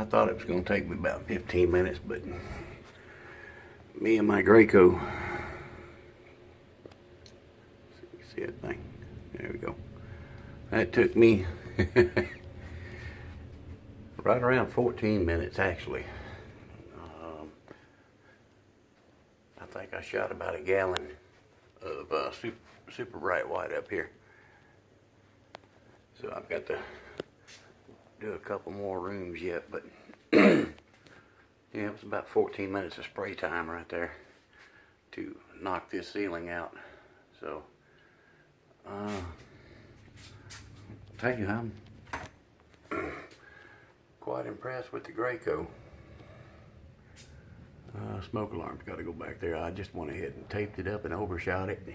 I thought it was going to take me about 15 minutes, but me and my Graco, see that thing? There we go. That took me right around 14 minutes actually. I think I shot about a gallon of super bright white up here. So I've got to do a couple more rooms yet, but yeah, it was about 14 minutes of spray time right there to knock this ceiling out. So I'll tell you, I'm quite impressed with the Graco. Smoke alarm's got to go back there. I just went ahead and taped it up and overshot it.